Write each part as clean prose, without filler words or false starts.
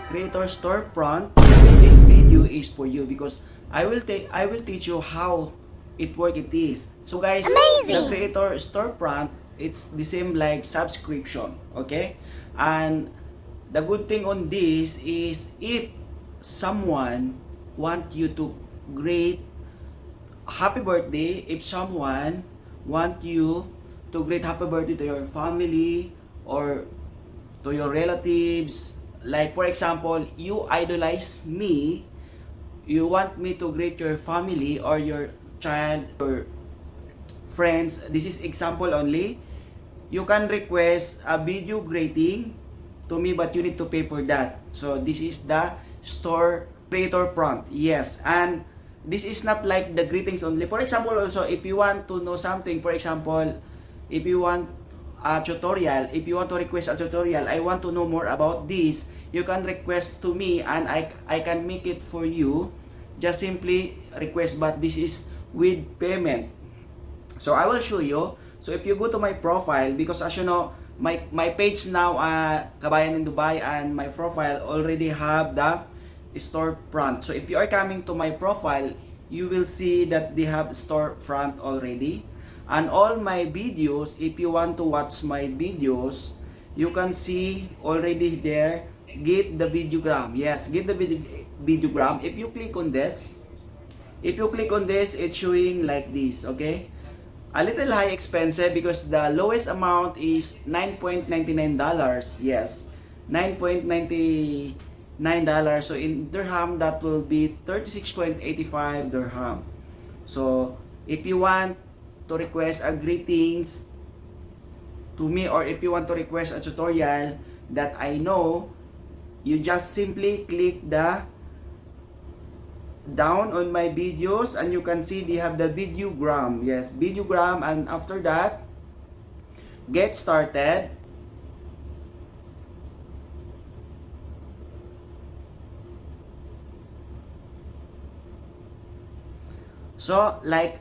creator storefront, this video is for you because I will teach you how it is. So guys, the creator storefront, it's the same like subscription, okay? And the good thing on this is if someone want you to greet happy birthday, if someone want you to greet happy birthday to your family or to your relatives, like for example, you idolize me, you want me to greet your family or your child or friends, this is example only, you can request a video greeting to me, but you need to pay for that. So this is the store creator front. Yes, and this is not like the greetings only. For example, also if you want to know something, for example, if you want a tutorial, if you want to request a tutorial, I want to know more about this, you can request to me and I can make it for you. Just simply request, but this is with payment. So I will show you. So if you go to my profile, because as you know, my page now, Kabayan in Dubai, and my profile already have the storefront. So if you are coming to my profile, you will see that they have storefront already. And all my videos, if you want to watch my videos, you can see already there, get the videogram. Yes, get the videogram. If you click on this, it's showing like this, okay? A little high expensive because the lowest amount is $9.99. Yes, $9.99. So in dirham, that will be 36.85 dirham. So if you want to request a greetings to me, or if you want to request a tutorial that I know, you just simply click the down on my videos and you can see they have the videogram. Yes, videogram, and after that, get started. So like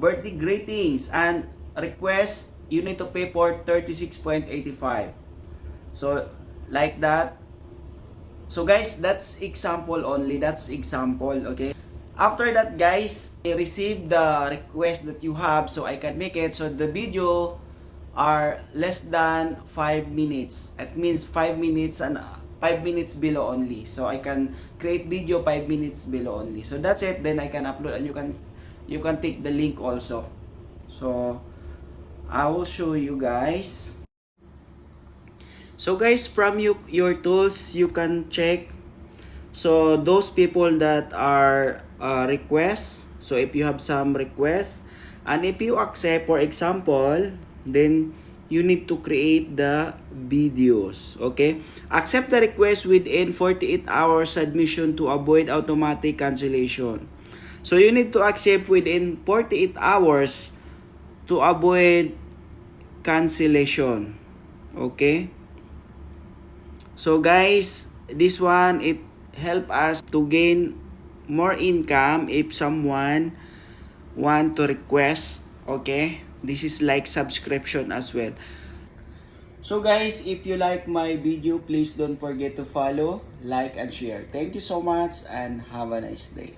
birthday greetings and request, you need to pay for 36.85. So like that. So guys, that's example only. That's example, okay? After that guys, I receive the request that you have, so I can make it. So the video are less than 5 minutes. It means 5 minutes and 5 minutes below only. So I can create video 5 minutes below only. So that's it. Then I can upload and you can take the link also. So I will show you guys. So guys, from your tools, you can check. So those people that are requests. So if you have some requests, and if you accept, for example, then you need to create the videos. Okay? Accept the request within 48 hours submission to avoid automatic cancellation. So you need to accept within 48 hours to avoid cancellation. Okay? So guys, this one, it help us to gain more income if someone want to request, okay? This is like subscription as well. So guys, if you like my video, please don't forget to follow, like, and share. Thank you so much and have a nice day.